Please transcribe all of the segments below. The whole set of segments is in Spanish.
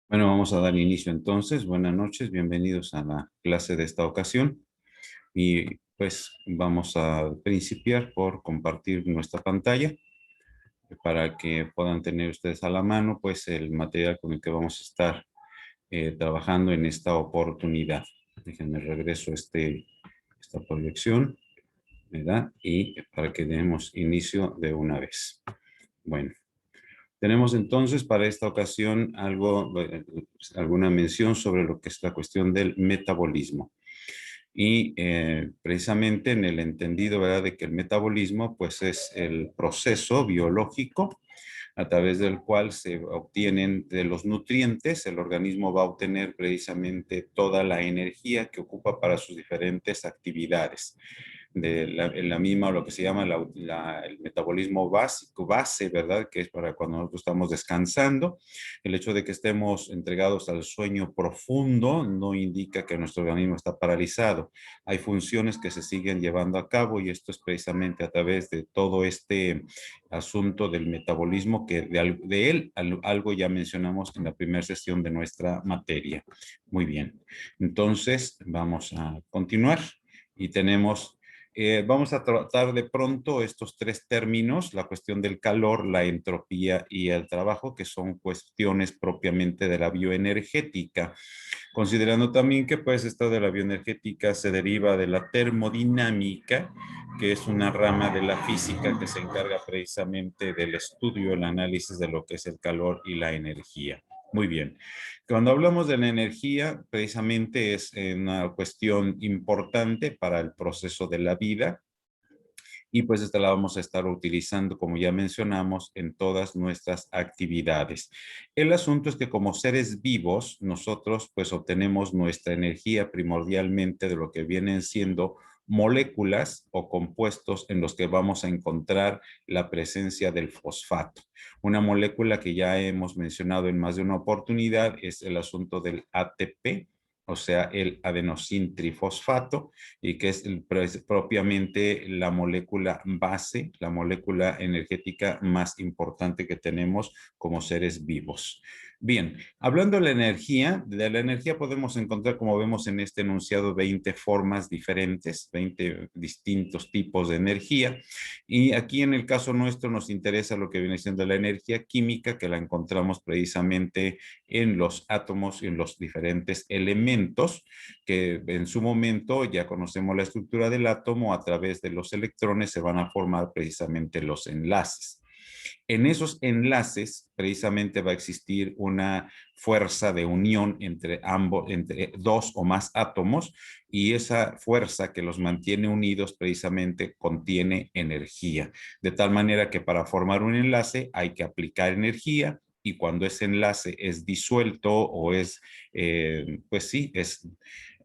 Bueno, vamos a dar inicio entonces. Buenas noches, bienvenidos a la clase de esta ocasión. Y pues vamos a principiar por compartir nuestra pantalla para que puedan tener ustedes a la mano pues el material con el que vamos a estar trabajando en esta oportunidad. Déjenme regreso esta proyección, ¿verdad? Y para que demos inicio de una vez. Bueno. Tenemos entonces para esta ocasión alguna mención sobre lo que es la cuestión del metabolismo. Y precisamente en el entendido, ¿verdad?, de que el metabolismo pues es el proceso biológico a través del cual se obtienen de los nutrientes, el organismo va a obtener precisamente toda la energía que ocupa para sus diferentes actividades en la misma, lo que se llama el metabolismo básico, base, ¿verdad? Que es para cuando nosotros estamos descansando. El hecho de que estemos entregados al sueño profundo no indica que nuestro organismo está paralizado. Hay funciones que se siguen llevando a cabo y esto es precisamente a través de todo este asunto del metabolismo que de él algo ya mencionamos en la primera sesión de nuestra materia. Muy bien. Entonces, vamos a continuar y vamos a tratar de pronto estos tres términos, la cuestión del calor, la entropía y el trabajo, que son cuestiones propiamente de la bioenergética, considerando también que pues esto de la bioenergética se deriva de la termodinámica, que es una rama de la física que se encarga precisamente del estudio, el análisis de lo que es el calor y la energía. Muy bien. Cuando hablamos de la energía, precisamente es una cuestión importante para el proceso de la vida y pues esta la vamos a estar utilizando, como ya mencionamos, en todas nuestras actividades. El asunto es que como seres vivos, nosotros pues obtenemos nuestra energía primordialmente de lo que vienen siendo moléculas o compuestos en los que vamos a encontrar la presencia del fosfato. Una molécula que ya hemos mencionado en más de una oportunidad es el asunto del ATP, o sea, el adenosín trifosfato, y que es propiamente la molécula base, la molécula energética más importante que tenemos como seres vivos. Bien, hablando de la energía podemos encontrar, como vemos en este enunciado, 20 formas diferentes, 20 distintos tipos de energía. Y aquí en el caso nuestro nos interesa lo que viene siendo la energía química, que la encontramos precisamente en los átomos y en los diferentes elementos, que en su momento ya conocemos la estructura del átomo, a través de los electrones se van a formar precisamente los enlaces. En esos enlaces precisamente va a existir una fuerza de unión entre dos o más átomos, y esa fuerza que los mantiene unidos precisamente contiene energía. De tal manera que para formar un enlace hay que aplicar energía, y cuando ese enlace es disuelto o pues sí, es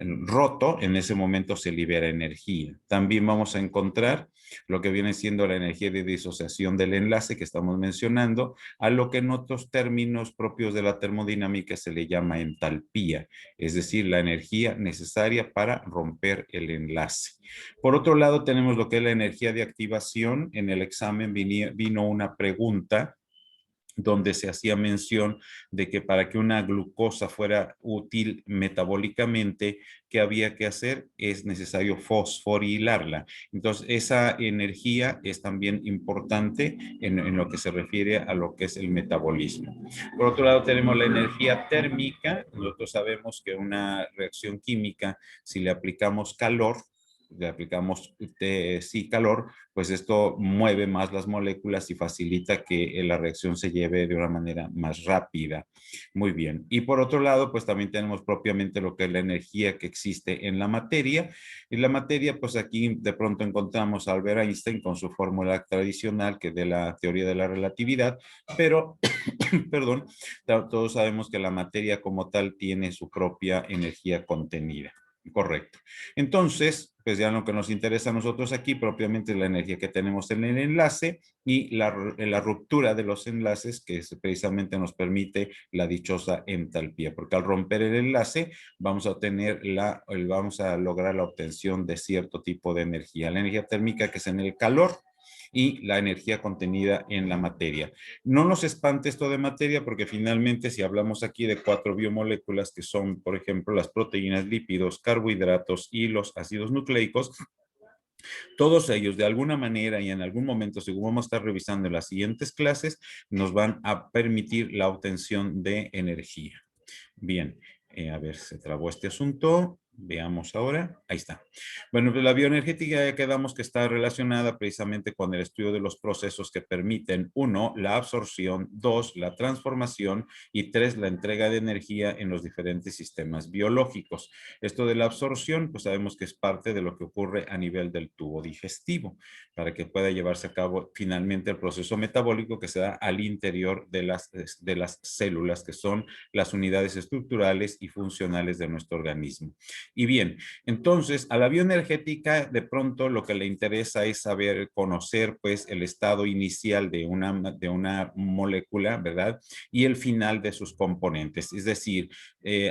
roto, en ese momento se libera energía. También vamos a encontrar lo que viene siendo la energía de disociación del enlace que estamos mencionando, a lo que en otros términos propios de la termodinámica se le llama entalpía, es decir, la energía necesaria para romper el enlace. Por otro lado, tenemos lo que es la energía de activación. En el examen vino una pregunta donde se hacía mención de que para que una glucosa fuera útil metabólicamente, ¿qué había que hacer? Es necesario fosforilarla. Entonces, esa energía es también importante en lo que se refiere a lo que es el metabolismo. Por otro lado, tenemos la energía térmica. Nosotros sabemos que una reacción química, si le aplicamos sí, calor, pues esto mueve más las moléculas y facilita que la reacción se lleve de una manera más rápida. Muy bien. Y por otro lado, pues también tenemos propiamente lo que es la energía que existe en la materia. Y la materia, pues aquí de pronto encontramos a Albert Einstein con su fórmula tradicional, que es de la teoría de la relatividad, pero, perdón, todos sabemos que la materia como tal tiene su propia energía contenida. Correcto. Entonces, pues ya lo que nos interesa a nosotros aquí propiamente es la energía que tenemos en el enlace y la ruptura de los enlaces, que precisamente nos permite la dichosa entalpía, porque al romper el enlace vamos a vamos a lograr la obtención de cierto tipo de energía. La energía térmica, que es en el calor, y la energía contenida en la materia. No nos espante esto de materia porque finalmente si hablamos aquí de 4 biomoléculas que son, por ejemplo, las proteínas, lípidos, carbohidratos y los ácidos nucleicos, todos ellos de alguna manera y en algún momento, según vamos a estar revisando en las siguientes clases, nos van a permitir la obtención de energía. Bien, a ver, se trabó este asunto. Veamos ahora. Ahí está. Bueno, pues la bioenergética ya quedamos que está relacionada precisamente con el estudio de los procesos que permiten, 1, la absorción, 2, la transformación y 3, la entrega de energía en los diferentes sistemas biológicos. Esto de la absorción, pues sabemos que es parte de lo que ocurre a nivel del tubo digestivo, para que pueda llevarse a cabo finalmente el proceso metabólico que se da al interior de las células, que son las unidades estructurales y funcionales de nuestro organismo. Y bien, entonces a la bioenergética de pronto lo que le interesa es saber, conocer pues el estado inicial de una molécula, ¿verdad? Y el final de sus componentes. Es decir,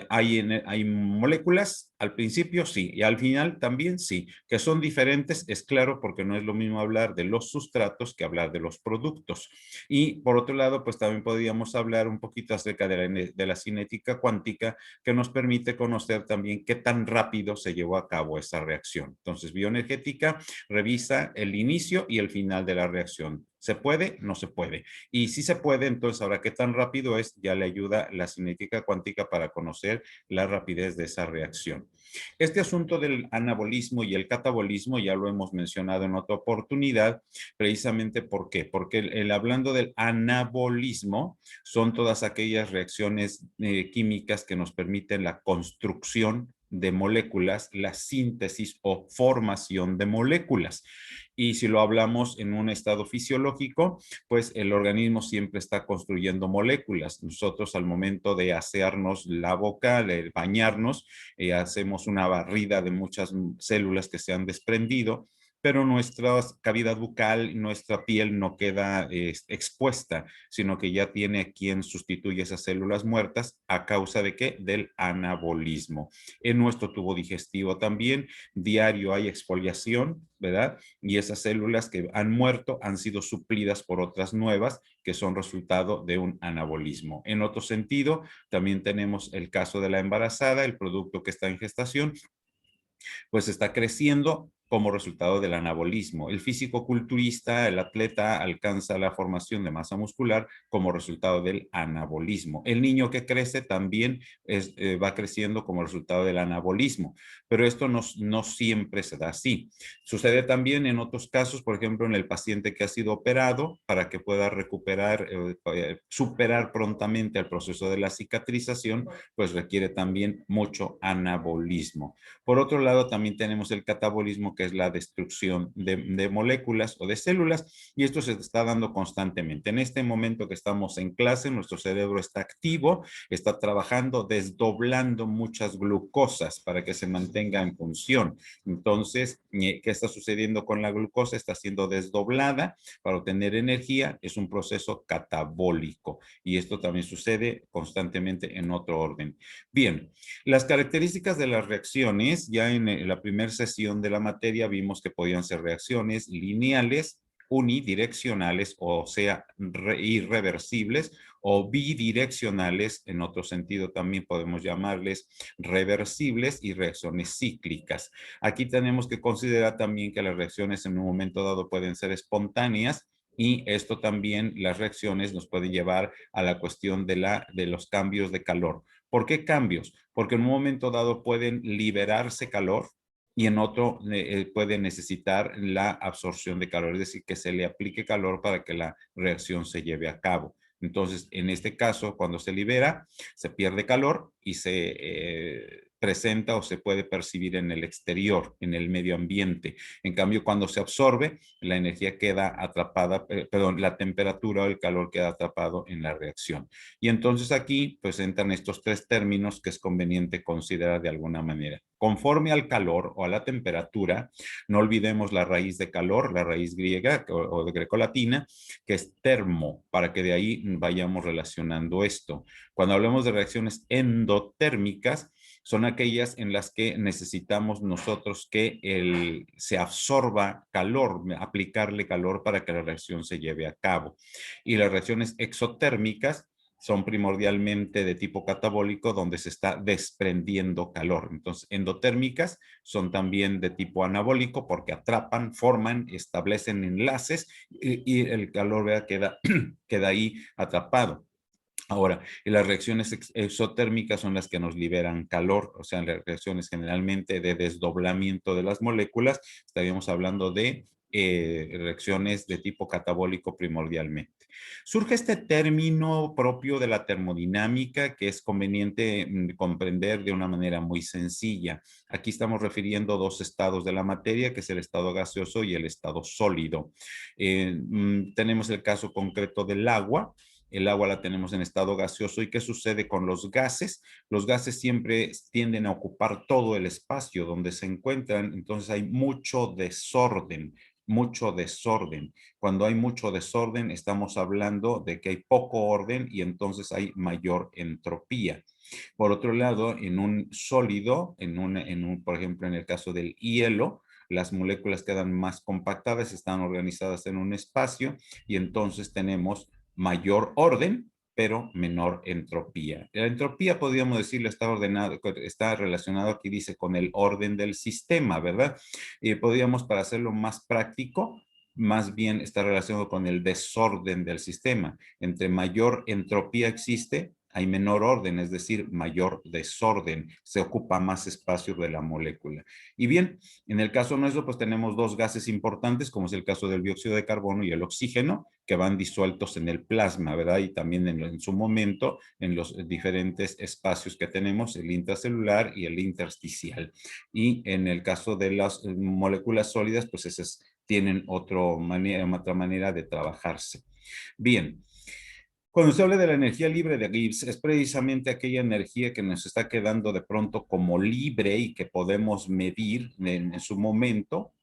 hay moléculas al principio sí, y al final también sí, que son diferentes, es claro, porque no es lo mismo hablar de los sustratos que hablar de los productos. Y por otro lado, pues también podríamos hablar un poquito acerca de la cinética cuántica, que nos permite conocer también qué tan rápido se llevó a cabo esa reacción. Entonces, bioenergética revisa el inicio y el final de la reacción. ¿Se puede? No se puede. Y si se puede, entonces ahora qué tan rápido es, ya le ayuda la cinética cuántica para conocer la rapidez de esa reacción. Este asunto del anabolismo y el catabolismo ya lo hemos mencionado en otra oportunidad, precisamente ¿por qué? Porque hablando del anabolismo son todas aquellas reacciones químicas que nos permiten la construcción de moléculas, la síntesis o formación de moléculas. Y si lo hablamos en un estado fisiológico, pues el organismo siempre está construyendo moléculas. Nosotros al momento de asearnos la boca, de bañarnos, hacemos una barrida de muchas células que se han desprendido, pero nuestra cavidad bucal, nuestra piel no queda expuesta, sino que ya tiene quien sustituye esas células muertas a causa de qué? Del anabolismo. En nuestro tubo digestivo también, diario hay exfoliación, ¿verdad? Y esas células que han muerto han sido suplidas por otras nuevas que son resultado de un anabolismo. En otro sentido, también tenemos el caso de la embarazada, el producto que está en gestación, pues está creciendo como resultado del anabolismo. El físico-culturista, el atleta, alcanza la formación de masa muscular como resultado del anabolismo. El niño que crece también va creciendo como resultado del anabolismo, pero esto no siempre se da así. Sucede también en otros casos, por ejemplo, en el paciente que ha sido operado para que pueda recuperar, superar prontamente el proceso de la cicatrización, pues requiere también mucho anabolismo. Por otro lado, también tenemos el catabolismo, que es la destrucción de moléculas o de células, y esto se está dando constantemente. En este momento que estamos en clase, nuestro cerebro está activo, está trabajando, desdoblando muchas glucosas para que se mantenga en función. Entonces, ¿qué está sucediendo con la glucosa? Está siendo desdoblada para obtener energía, es un proceso catabólico, y esto también sucede constantemente en otro orden. Bien, las características de las reacciones, ya en la primera sesión de la materia vimos que podían ser reacciones lineales, unidireccionales, o sea, irreversibles, o bidireccionales, en otro sentido también podemos llamarles reversibles, y reacciones cíclicas. Aquí tenemos que considerar también que las reacciones en un momento dado pueden ser espontáneas, y esto también, las reacciones nos pueden llevar a la cuestión de los cambios de calor. ¿Por qué cambios? Porque en un momento dado pueden liberarse calor y en otro puede necesitar la absorción de calor, es decir, que se le aplique calor para que la reacción se lleve a cabo. Entonces, en este caso, cuando se libera, se pierde calor y se presenta o se puede percibir en el exterior, en el medio ambiente. En cambio, cuando se absorbe, la energía queda atrapada, perdón, la temperatura o el calor queda atrapado en la reacción. Y entonces aquí pues entran estos tres términos que es conveniente considerar de alguna manera. Conforme al calor o a la temperatura, no olvidemos la raíz de calor, la raíz griega o de grecolatina, que es termo, para que de ahí vayamos relacionando esto. Cuando hablamos de reacciones endotérmicas, son aquellas en las que necesitamos nosotros que se absorba calor, aplicarle calor para que la reacción se lleve a cabo. Y las reacciones exotérmicas son primordialmente de tipo catabólico, donde se está desprendiendo calor. Entonces, endotérmicas son también de tipo anabólico porque atrapan, forman, establecen enlaces y el calor, ¿verdad?, queda ahí atrapado. Ahora, las reacciones exotérmicas son las que nos liberan calor, o sea, las reacciones generalmente de desdoblamiento de las moléculas, estaríamos hablando de reacciones de tipo catabólico primordialmente. Surge este término propio de la termodinámica que es conveniente comprender de una manera muy sencilla. Aquí estamos refiriendo dos estados de la materia, que es el estado gaseoso y el estado sólido. Tenemos el caso concreto del agua. El agua la tenemos en estado gaseoso. ¿Y qué sucede con los gases? Los gases siempre tienden a ocupar todo el espacio donde se encuentran, entonces hay mucho desorden, mucho desorden. Cuando hay mucho desorden, estamos hablando de que hay poco orden y entonces hay mayor entropía. Por otro lado, en un sólido, por ejemplo, en el caso del hielo, las moléculas quedan más compactadas, están organizadas en un espacio y entonces tenemos mayor orden, pero menor entropía. La entropía, podríamos decirlo, está relacionado aquí, dice, con el orden del sistema, ¿verdad? Podríamos, para hacerlo más práctico, más bien está relacionado con el desorden del sistema. Entre mayor entropía existe, hay menor orden, es decir, mayor desorden, se ocupa más espacio de la molécula. Y bien, en el caso nuestro, pues tenemos dos gases importantes, como es el caso del dióxido de carbono y el oxígeno, que van disueltos en el plasma, ¿verdad? Y también en su momento, en los diferentes espacios que tenemos, el intracelular y el intersticial. Y en el caso de las moléculas sólidas, pues esas tienen otra manera de trabajarse. Bien. Cuando se habla de la energía libre de Gibbs, es precisamente aquella energía que nos está quedando de pronto como libre y que podemos medir en su momento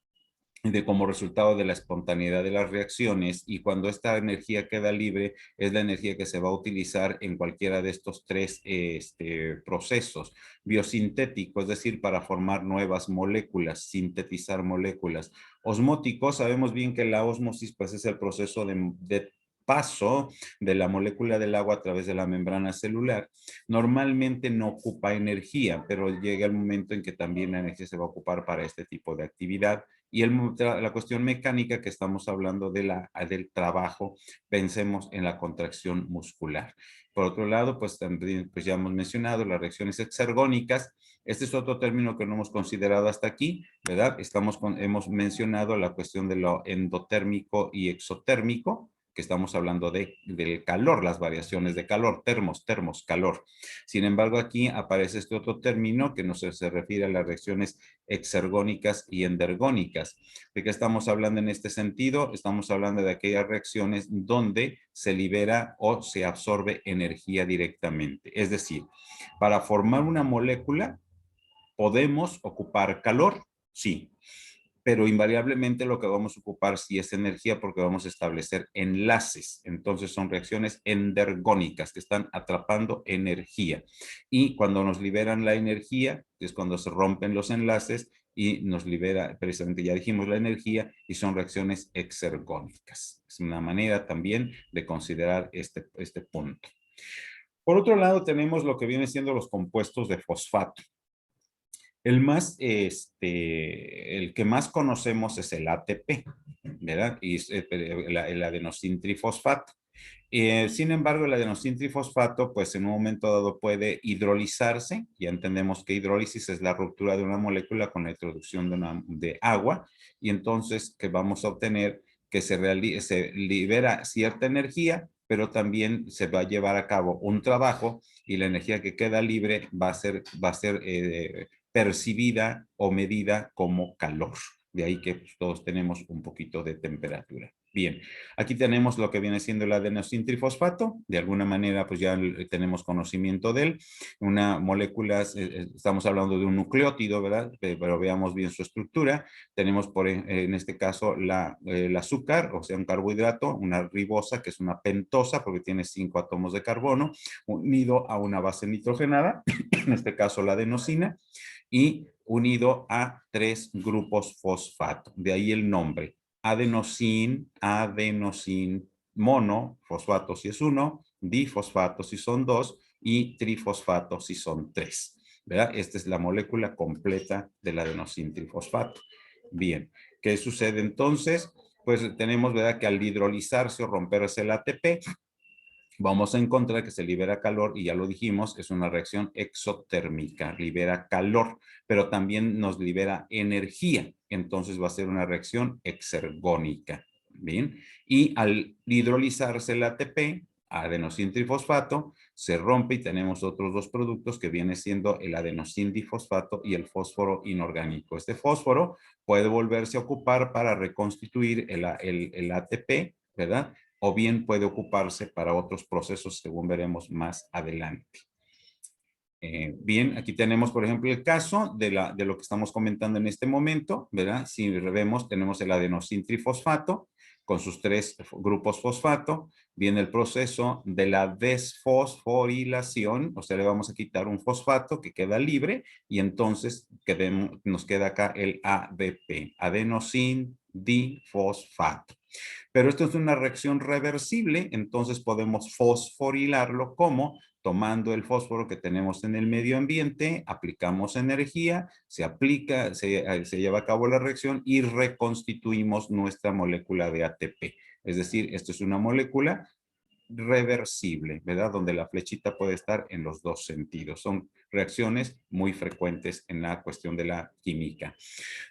como resultado de la espontaneidad de las reacciones, y cuando esta energía queda libre es la energía que se va a utilizar en cualquiera de estos tres procesos. Biosintético, es decir, para formar nuevas moléculas, sintetizar moléculas. Osmótico, sabemos bien que la ósmosis pues es el proceso de paso de la molécula del agua a través de la membrana celular. Normalmente no ocupa energía, pero llega el momento en que también la energía se va a ocupar para este tipo de actividad. Y la cuestión mecánica que estamos hablando del trabajo, pensemos en la contracción muscular. Por otro lado, pues también pues ya hemos mencionado las reacciones exergónicas. Este es otro término que no hemos considerado hasta aquí, ¿verdad? Hemos mencionado la cuestión de lo endotérmico y exotérmico, que estamos hablando del calor, las variaciones de calor, termos, calor. Sin embargo, aquí aparece este otro término que se refiere a las reacciones exergónicas y endergónicas. ¿De qué estamos hablando en este sentido? Estamos hablando de aquellas reacciones donde se libera o se absorbe energía directamente. Es decir, para formar una molécula podemos ocupar calor, sí, pero invariablemente lo que vamos a ocupar sí es energía porque vamos a establecer enlaces. Entonces son reacciones endergónicas que están atrapando energía. Y cuando nos liberan la energía, es cuando se rompen los enlaces y nos libera, precisamente ya dijimos, la energía, y son reacciones exergónicas. Es una manera también de considerar este punto. Por otro lado, tenemos lo que viene siendo los compuestos de fosfato. El que más conocemos es el ATP, ¿verdad? Y es el adenosintrifosfato. Sin embargo, el adenosintrifosfato, pues en un momento dado puede hidrolizarse. Ya entendemos que hidrólisis es la ruptura de una molécula con la introducción de agua. Y entonces, ¿qué vamos a obtener? Que se libera cierta energía, pero también se va a llevar a cabo un trabajo y la energía que queda libre va a ser percibida o medida como calor. De ahí que pues, todos tenemos un poquito de temperatura. Bien, aquí tenemos lo que viene siendo el adenosintrifosfato. De alguna manera, pues ya tenemos conocimiento de él. Una molécula, estamos hablando de un nucleótido, ¿verdad? Pero veamos bien su estructura. Tenemos en este caso el azúcar, o sea, un carbohidrato, una ribosa, que es una pentosa, porque tiene 5 átomos de carbono, unido a una base nitrogenada, en este caso la adenosina, y unido a 3 grupos fosfato. De ahí el nombre. Adenosin, mono, fosfato si es 1, difosfato si son 2 y trifosfato si son 3. ¿Verdad? Esta es la molécula completa del adenosin trifosfato. Bien, ¿qué sucede entonces? Pues tenemos, ¿verdad?, que al hidrolizarse o romperse el ATP, vamos a encontrar que se libera calor y ya lo dijimos, es una reacción exotérmica, libera calor, pero también nos libera energía. Entonces va a ser una reacción exergónica. Bien, y al hidrolizarse el ATP, adenosín trifosfato, se rompe y tenemos otros dos productos que viene siendo el adenosín difosfato y el fósforo inorgánico. Este fósforo puede volverse a ocupar para reconstituir el ATP, ¿verdad? O bien puede ocuparse para otros procesos según veremos más adelante. Bien, aquí tenemos, por ejemplo, el caso de lo que estamos comentando en este momento, ¿verdad? Si vemos, tenemos el adenosín trifosfato con sus 3 grupos fosfato. Viene el proceso de la desfosforilación, o sea, le vamos a quitar un fosfato que queda libre y entonces nos queda acá el ADP, adenosín difosfato. Pero esto es una reacción reversible, entonces podemos fosforilarlo como tomando el fósforo que tenemos en el medio ambiente, aplicamos energía, se aplica, se lleva a cabo la reacción y reconstituimos nuestra molécula de ATP. Es decir, esto es una molécula reversible, ¿verdad? Donde la flechita puede estar en los dos sentidos. Son reacciones muy frecuentes en la cuestión de la química.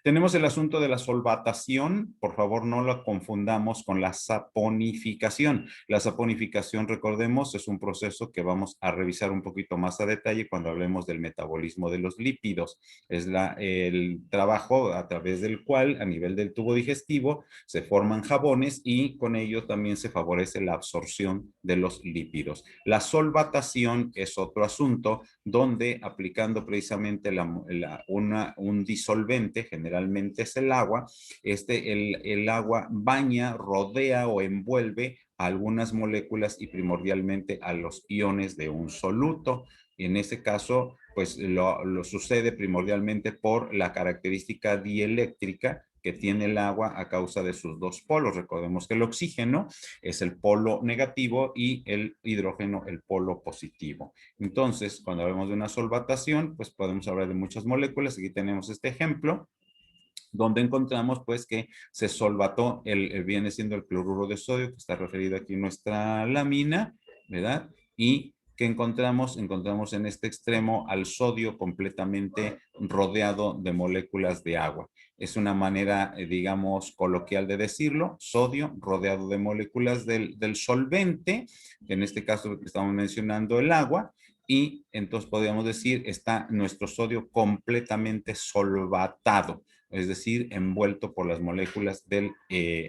Tenemos el asunto de la solvatación. Por favor, no lo confundamos con la saponificación. La saponificación, recordemos, es un proceso que vamos a revisar un poquito más a detalle cuando hablemos del metabolismo de los lípidos. Es el trabajo a través del cual, a nivel del tubo digestivo, se forman jabones y con ello también se favorece la absorción de los lípidos. La solvatación es otro asunto donde aplicando precisamente un disolvente, generalmente es el agua, el agua baña, rodea o envuelve a algunas moléculas y primordialmente a los iones de un soluto. En ese caso, pues lo sucede primordialmente por la característica dieléctrica que tiene el agua a causa de sus dos polos. Recordemos que el oxígeno es el polo negativo y el hidrógeno el polo positivo. Entonces, cuando hablamos de una solvatación, pues podemos hablar de muchas moléculas. Aquí tenemos este ejemplo donde encontramos pues que se solvató viene siendo el cloruro de sodio, que está referido aquí en nuestra lámina, ¿verdad? Y que encontramos en este extremo al sodio completamente rodeado de moléculas de agua. Es una manera, digamos, coloquial de decirlo, sodio rodeado de moléculas del solvente, en este caso estamos mencionando el agua, y entonces podríamos decir está nuestro sodio completamente solvatado, es decir, envuelto por las moléculas del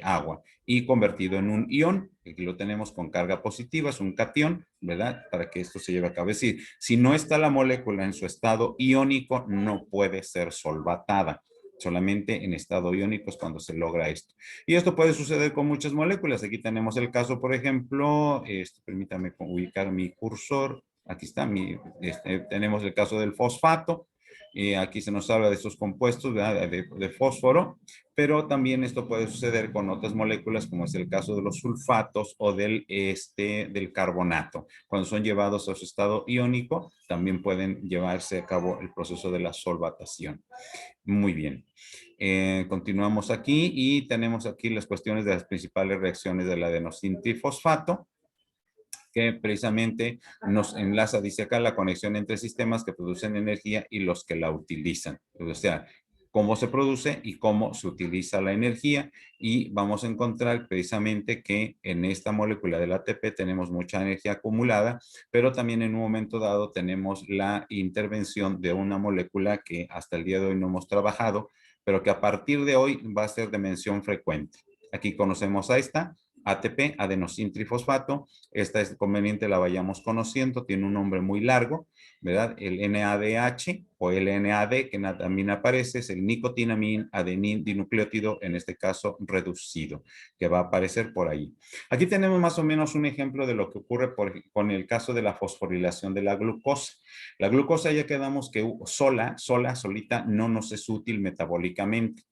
agua y convertido en un ion. Aquí lo tenemos con carga positiva, es un catión, ¿verdad? Para que esto se lleve a cabo. Es decir, si no está la molécula en su estado iónico, no puede ser solvatada. Solamente en estado iónico es cuando se logra esto. Y esto puede suceder con muchas moléculas. Aquí tenemos el caso, por ejemplo, permítame ubicar mi cursor. Aquí está, tenemos el caso del fosfato. Aquí se nos habla de estos compuestos de fósforo, pero también esto puede suceder con otras moléculas, como es el caso de los sulfatos o del carbonato. Cuando son llevados a su estado iónico, también pueden llevarse a cabo el proceso de la solvatación. Muy bien. Continuamos aquí y tenemos aquí las cuestiones de las principales reacciones del adenosín trifosfato, que precisamente nos enlaza, dice acá, la conexión entre sistemas que producen energía y los que la utilizan. O sea, cómo se produce y cómo se utiliza la energía, y vamos a encontrar precisamente que en esta molécula del ATP tenemos mucha energía acumulada, pero también en un momento dado tenemos la intervención de una molécula que hasta el día de hoy no hemos trabajado, pero que a partir de hoy va a ser de mención frecuente. Aquí conocemos a esta, ATP, adenosintrifosfato. Esta es conveniente la vayamos conociendo, tiene un nombre muy largo, ¿verdad? El NADH o el NAD que también aparece es el nicotinamida adenin dinucleótido, en este caso reducido, que va a aparecer por ahí. Aquí tenemos más o menos un ejemplo de lo que ocurre con el caso de la fosforilación de la glucosa. La glucosa ya quedamos que solita, no nos es útil metabólicamente.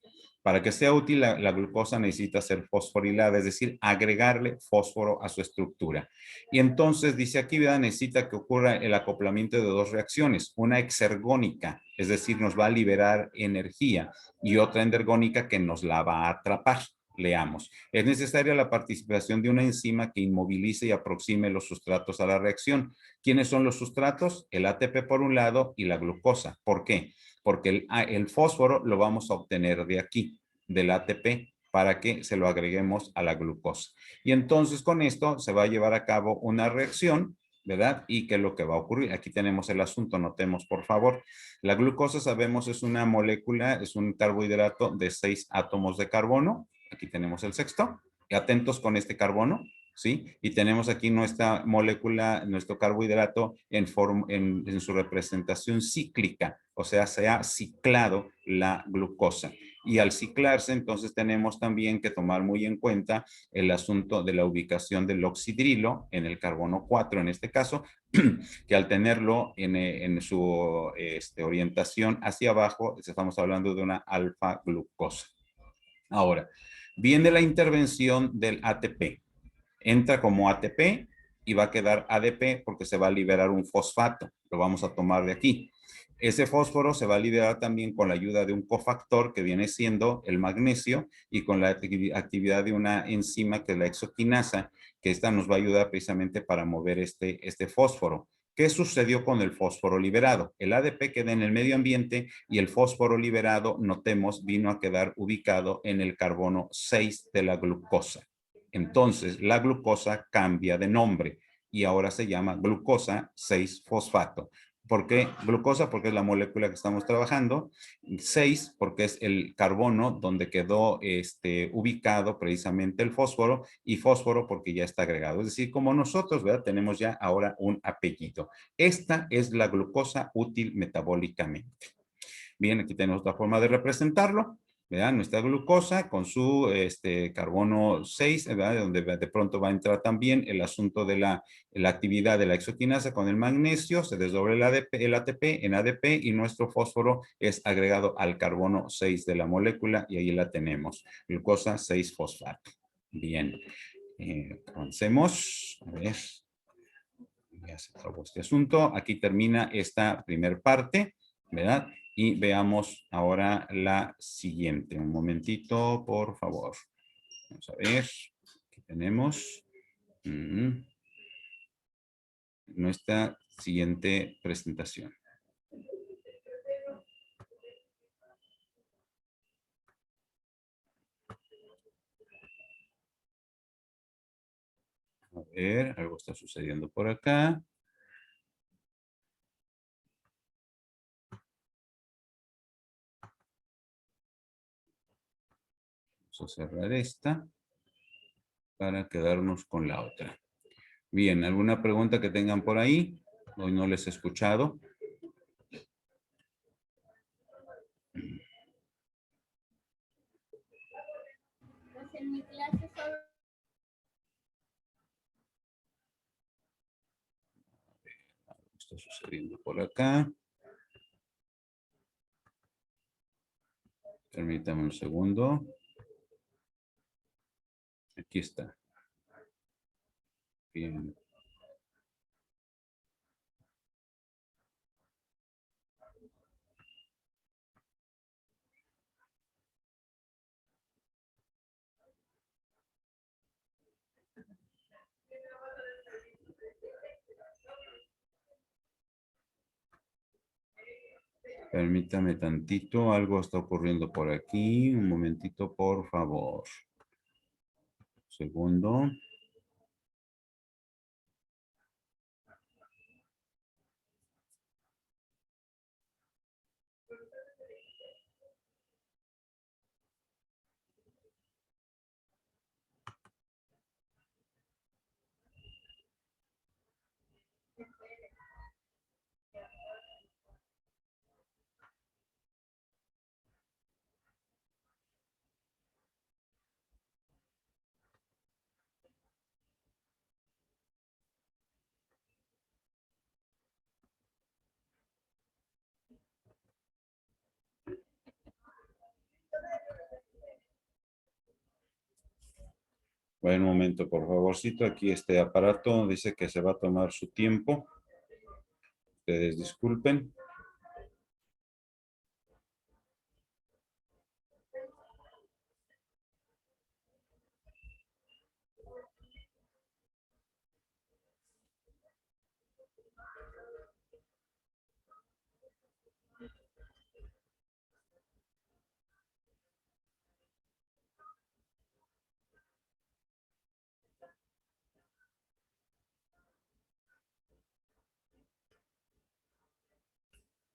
Para que sea útil, la glucosa necesita ser fosforilada, es decir, agregarle fósforo a su estructura. Y entonces dice aquí, ¿verdad? Necesita que ocurra el acoplamiento de dos reacciones, una exergónica, es decir, nos va a liberar energía, y otra endergónica que nos la va a atrapar. Leamos. Es necesaria la participación de una enzima que inmovilice y aproxime los sustratos a la reacción. ¿Quiénes son los sustratos? El ATP por un lado y la glucosa. ¿Por qué? Porque el fósforo lo vamos a obtener de aquí, del ATP, para que se lo agreguemos a la glucosa. Y entonces con esto se va a llevar a cabo una reacción, ¿verdad? Y qué es lo que va a ocurrir. Aquí tenemos el asunto, notemos por favor. La glucosa, sabemos, es una molécula, es un carbohidrato de 6 átomos de carbono. Aquí tenemos el sexto. Atentos con este carbono, ¿sí? Y tenemos aquí nuestra molécula, nuestro carbohidrato en su representación cíclica, o sea, se ha ciclado la glucosa. Y al ciclarse, entonces tenemos también que tomar muy en cuenta el asunto de la ubicación del oxidrilo en el carbono 4, en este caso, que al tenerlo en su orientación hacia abajo, estamos hablando de una alfa glucosa. Ahora, viene la intervención del ATP. Entra como ATP y va a quedar ADP porque se va a liberar un fosfato. Lo vamos a tomar de aquí. Ese fósforo se va a liberar también con la ayuda de un cofactor que viene siendo el magnesio y con la actividad de una enzima que es la exoquinasa, que esta nos va a ayudar precisamente para mover este fósforo. ¿Qué sucedió con el fósforo liberado? El ADP queda en el medio ambiente y el fósforo liberado, notemos, vino a quedar ubicado en el carbono 6 de la glucosa. Entonces, la glucosa cambia de nombre y ahora se llama glucosa 6-fosfato. ¿Por qué glucosa? Porque es la molécula que estamos trabajando. 6, porque es el carbono donde quedó ubicado precisamente el fósforo, y fósforo porque ya está agregado. Es decir, como nosotros, ¿verdad? Tenemos ya ahora un apellido. Esta es la glucosa útil metabólicamente. Bien, aquí tenemos otra forma de representarlo. ¿Verdad? Nuestra glucosa con su carbono 6, ¿verdad? Donde de pronto va a entrar también el asunto de la actividad de la exoquinasa con el magnesio, se desdobla el ATP en ADP y nuestro fósforo es agregado al carbono 6 de la molécula y ahí la tenemos, glucosa 6-fosfato. Bien, avancemos, a ver, ya se acabó este asunto, aquí termina esta primer parte, ¿verdad? Y veamos ahora la siguiente. Un momentito, por favor. Vamos a ver. Aquí tenemos nuestra siguiente presentación. A ver, algo está sucediendo por acá. Vamos a cerrar esta para quedarnos con la otra. Bien, ¿alguna pregunta que tengan por ahí? Hoy no les he escuchado. Pues en mi clase solo... Está sucediendo por acá. Permítame un segundo. Aquí está. Bien. Permítame tantito, algo está ocurriendo por aquí. Un momentito, por favor. Segundo. Bueno, un momento, por favorcito. Aquí este aparato dice que se va a tomar su tiempo. Ustedes disculpen.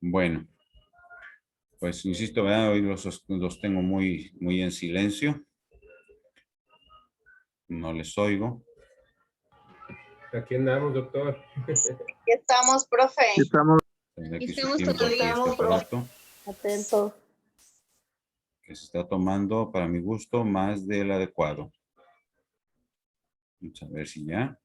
Bueno, pues insisto, ¿verdad? Hoy los tengo muy en silencio. No les oigo. Aquí andamos, doctor. Aquí estamos, profe. Tendré que Estamos su tiempo aquí este todavía aparato atentos. que se está tomando, para mi gusto, más del adecuado. Vamos a ver si ya.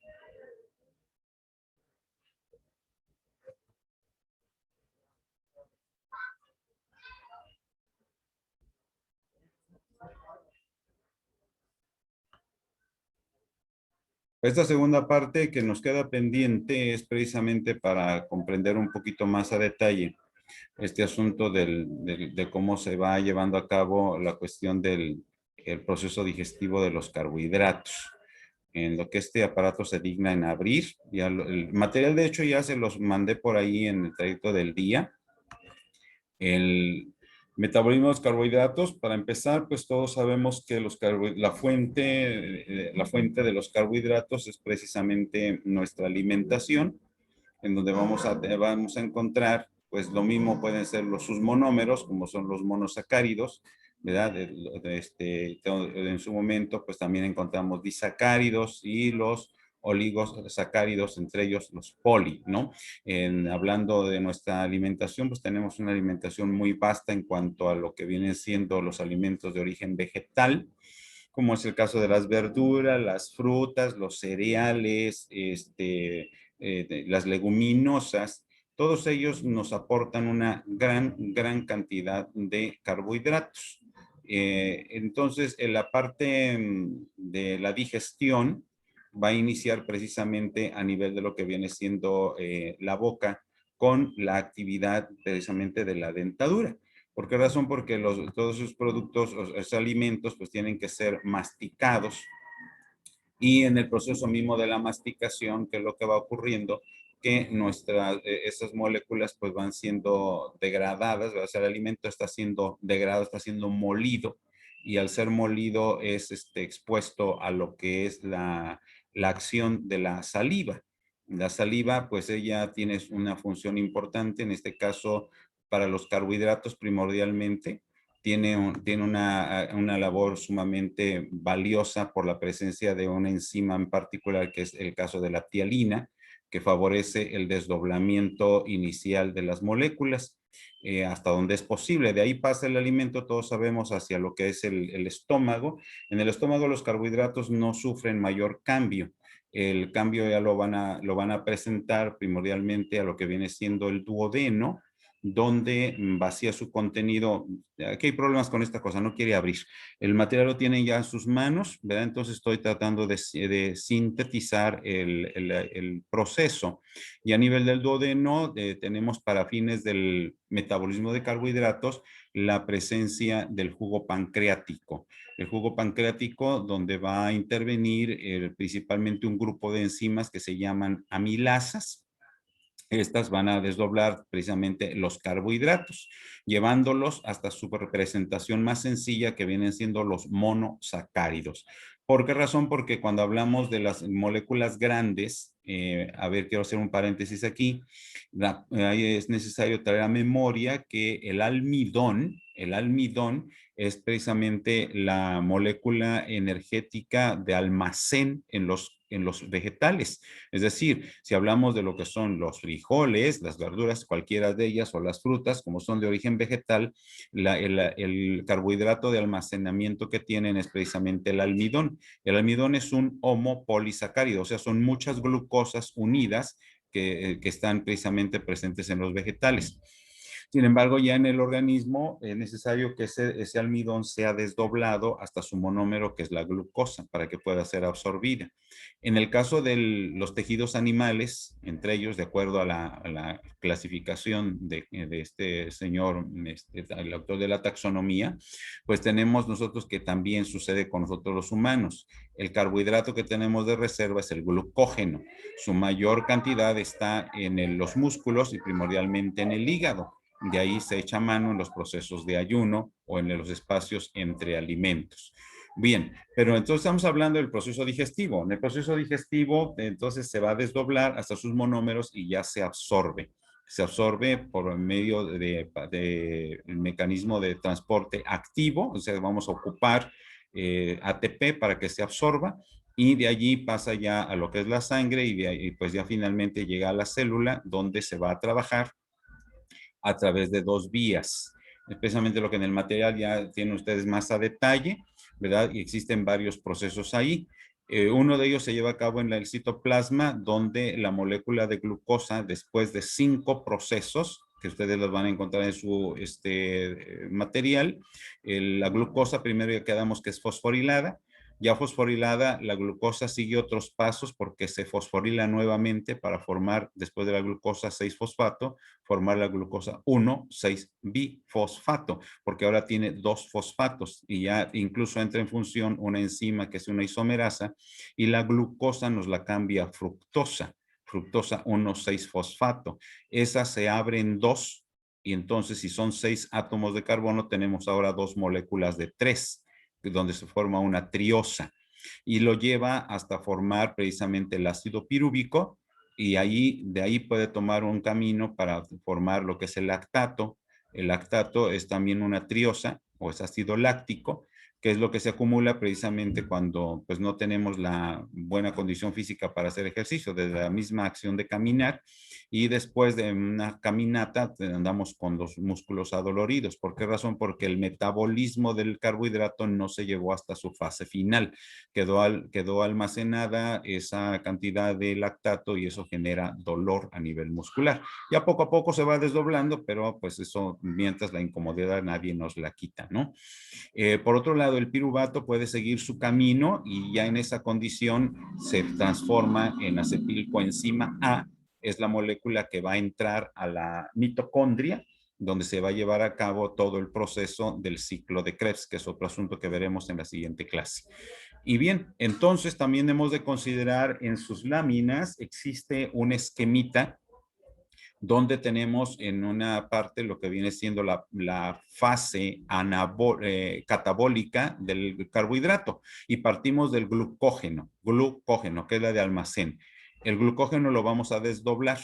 Esta segunda parte que nos queda pendiente es precisamente para comprender un poquito más a detalle este asunto de cómo se va llevando a cabo la cuestión del el proceso digestivo de los carbohidratos. En lo que este aparato se digna en abrir. Ya el material, de hecho, ya se los mandé por ahí en el trayecto del día. El metabolismo de los carbohidratos, para empezar, pues todos sabemos que la fuente de los carbohidratos es precisamente nuestra alimentación, en donde vamos a encontrar, pues lo mismo pueden ser sus monómeros, como son los monosacáridos, ¿verdad? En su momento, pues también encontramos disacáridos y los oligosacáridos, entre ellos los poli, ¿no? Hablando de nuestra alimentación, pues tenemos una alimentación muy vasta en cuanto a lo que vienen siendo los alimentos de origen vegetal, como es el caso de las verduras, las frutas, los cereales, las leguminosas. Todos ellos nos aportan una gran cantidad de carbohidratos. Entonces, en la parte de la digestión va a iniciar precisamente a nivel de lo que viene siendo la boca con la actividad precisamente de la dentadura. ¿Por qué razón? Porque todos sus productos, los alimentos, pues tienen que ser masticados y en el proceso mismo de la masticación, ¿qué es lo que va ocurriendo? Que esas moléculas pues van siendo degradadas, o sea, el alimento está siendo degradado, está siendo molido y al ser molido es expuesto a lo que es la acción de la saliva. La saliva, pues ella tiene una función importante, en este caso para los carbohidratos primordialmente, tiene una labor sumamente valiosa por la presencia de una enzima en particular, que es el caso de la tialina, que favorece el desdoblamiento inicial de las moléculas hasta donde es posible. De ahí pasa el alimento, todos sabemos, hacia lo que es el estómago. En el estómago los carbohidratos no sufren mayor cambio. El cambio ya lo van a presentar primordialmente a lo que viene siendo el duodeno, donde vacía su contenido. Aquí hay problemas con esta cosa, no quiere abrir. El material lo tiene ya en sus manos, ¿verdad? Entonces estoy tratando de sintetizar el proceso. Y a nivel del duodeno tenemos para fines del metabolismo de carbohidratos la presencia del jugo pancreático. El jugo pancreático donde va a intervenir principalmente un grupo de enzimas que se llaman amilasas. Estas van a desdoblar precisamente los carbohidratos, llevándolos hasta su representación más sencilla que vienen siendo los monosacáridos. ¿Por qué razón? Porque cuando hablamos de las moléculas grandes, a ver, quiero hacer un paréntesis aquí, es necesario traer a memoria que el almidón es precisamente la molécula energética de almacén en los vegetales. Es decir, si hablamos de lo que son los frijoles, las verduras, cualquiera de ellas, o las frutas, como son de origen vegetal, el carbohidrato de almacenamiento que tienen es precisamente el almidón. El almidón es un homopolisacárido, o sea, son muchas glucosas unidas que están precisamente presentes en los vegetales. Sin embargo, ya en el organismo es necesario que ese almidón sea desdoblado hasta su monómero, que es la glucosa, para que pueda ser absorbida. En el caso de los tejidos animales, entre ellos, de acuerdo a la clasificación de este señor, el autor de la taxonomía, pues tenemos nosotros que también sucede con nosotros los humanos. El carbohidrato que tenemos de reserva es el glucógeno. Su mayor cantidad está en los músculos y primordialmente en el hígado. De ahí se echa mano en los procesos de ayuno o en los espacios entre alimentos. Bien, pero entonces estamos hablando del proceso digestivo. En el proceso digestivo, entonces se va a desdoblar hasta sus monómeros y ya se absorbe. Se absorbe por medio de el mecanismo de transporte activo, o sea, vamos a ocupar ATP para que se absorba y de allí pasa ya a lo que es la sangre y de ahí, pues ya finalmente llega a la célula donde se va a trabajar a través de dos vías, especialmente lo que en el material ya tienen ustedes más a detalle, ¿verdad? Y existen varios procesos ahí. Uno de ellos se lleva a cabo en el citoplasma, donde la molécula de glucosa, después de 5 procesos, que ustedes los van a encontrar en su material, la glucosa primero ya quedamos que es fosforilada. Ya fosforilada, la glucosa sigue otros pasos porque se fosforila nuevamente para formar, después de la glucosa 6-fosfato, formar la glucosa 1,6-bifosfato, porque ahora tiene 2 fosfatos y ya incluso entra en función una enzima que es una isomerasa y la glucosa nos la cambia a fructosa, fructosa 1,6-fosfato. Esa se abre en 2 y entonces si son 6 átomos de carbono tenemos ahora 2 moléculas de 3, donde se forma una triosa y lo lleva hasta formar precisamente el ácido pirúvico y ahí, de ahí puede tomar un camino para formar lo que es el lactato. El lactato es también una triosa o es ácido láctico, que es lo que se acumula precisamente cuando pues no tenemos la buena condición física para hacer ejercicio, desde la misma acción de caminar y después de una caminata andamos con los músculos adoloridos. ¿Por qué razón? Porque el metabolismo del carbohidrato no se llevó hasta su fase final. Quedó almacenada esa cantidad de lactato y eso genera dolor a nivel muscular. Ya poco a poco se va desdoblando, pero pues eso, mientras la incomodidad nadie nos la quita, ¿no? Por otro lado, el piruvato puede seguir su camino y ya en esa condición se transforma en acetilcoenzima A, es la molécula que va a entrar a la mitocondria, donde se va a llevar a cabo todo el proceso del ciclo de Krebs, que es otro asunto que veremos en la siguiente clase. Y bien, entonces también hemos de considerar en sus láminas existe un esquemita donde tenemos en una parte lo que viene siendo la fase catabólica del carbohidrato y partimos del glucógeno, que es la de almacén. El glucógeno lo vamos a desdoblar,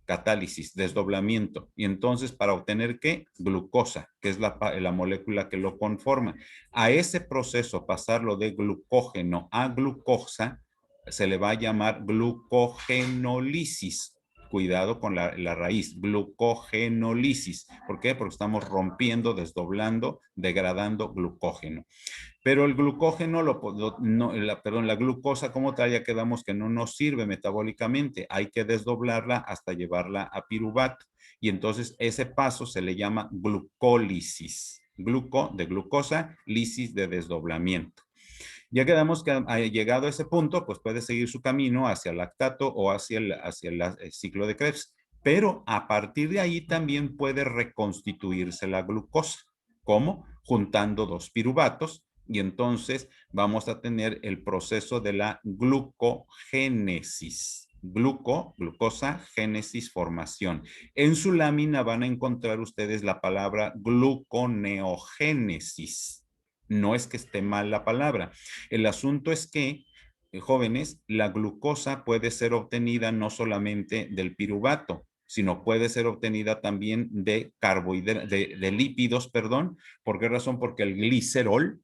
catálisis, desdoblamiento, y entonces para obtener ¿qué? Glucosa, que es la molécula que lo conforma. A ese proceso, pasarlo de glucógeno a glucosa, se le va a llamar glucogenólisis. Cuidado con la raíz, glucogenólisis. ¿Por qué? Porque estamos rompiendo, desdoblando, degradando glucógeno. Pero el glucógeno, la glucosa como tal, ya quedamos que no nos sirve metabólicamente. Hay que desdoblarla hasta llevarla a piruvato. Y entonces ese paso se le llama glucólisis. Gluco de glucosa, lisis de desdoblamiento. Ya quedamos que ha llegado a ese punto, pues puede seguir su camino hacia el lactato o hacia el ciclo de Krebs. Pero a partir de ahí también puede reconstituirse la glucosa. ¿Cómo? Juntando dos piruvatos y entonces vamos a tener el proceso de la glucogénesis. Glucosa, génesis, formación. En su lámina van a encontrar ustedes la palabra gluconeogénesis. No es que esté mal la palabra. El asunto es que, jóvenes, la glucosa puede ser obtenida no solamente del piruvato, sino puede ser obtenida también de carbohidratos, de lípidos, perdón. ¿Por qué razón? Porque el glicerol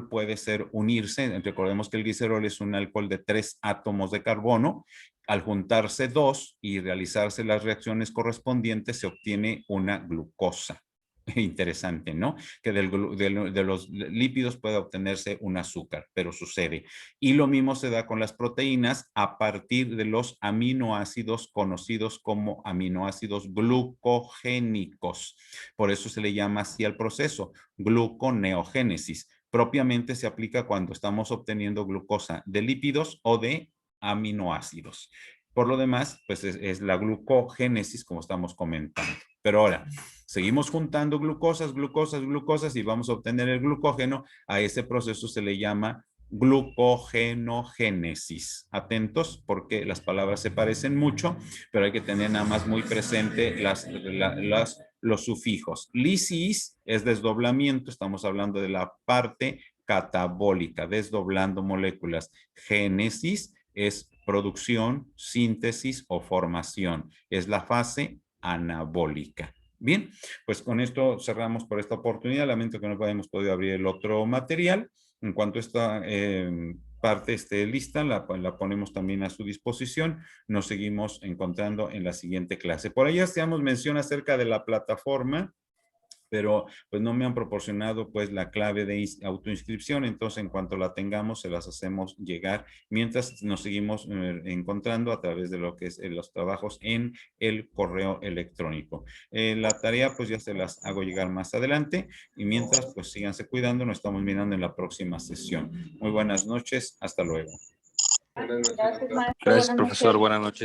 puede ser unirse. Recordemos que el glicerol es un alcohol de 3 átomos de carbono. Al juntarse 2 y realizarse las reacciones correspondientes, se obtiene una glucosa. interesante, ¿no? Que de los lípidos puede obtenerse un azúcar, pero sucede. Y lo mismo se da con las proteínas a partir de los aminoácidos conocidos como aminoácidos glucogénicos. Por eso se le llama así al proceso, gluconeogénesis. Propiamente se aplica cuando estamos obteniendo glucosa de lípidos o de aminoácidos. Por lo demás, pues es la glucogénesis como estamos comentando. Pero ahora, seguimos juntando glucosas y vamos a obtener el glucógeno. A ese proceso se le llama glucogenogénesis. Atentos porque las palabras se parecen mucho, pero hay que tener nada más muy presente los sufijos. Lisis es desdoblamiento, estamos hablando de la parte catabólica, desdoblando moléculas. Génesis es producción, síntesis o formación. Es la fase anabólica. Bien, pues con esto cerramos por esta oportunidad. Lamento que no hayamos podido abrir el otro material. En cuanto a esta parte esté lista, la ponemos también a su disposición. Nos seguimos encontrando en la siguiente clase. Por ahí hacíamos mención acerca de la plataforma, pero pues no me han proporcionado pues la clave de autoinscripción, entonces en cuanto la tengamos se las hacemos llegar mientras nos seguimos encontrando a través de lo que es los trabajos en el correo electrónico. La tarea pues ya se las hago llegar más adelante y mientras pues síganse cuidando, nos estamos mirando en la próxima sesión. Muy buenas noches, hasta luego. Buenas noches, Gracias, doctor. maestro. Gracias, Buenas profesor. noches. Buenas noches.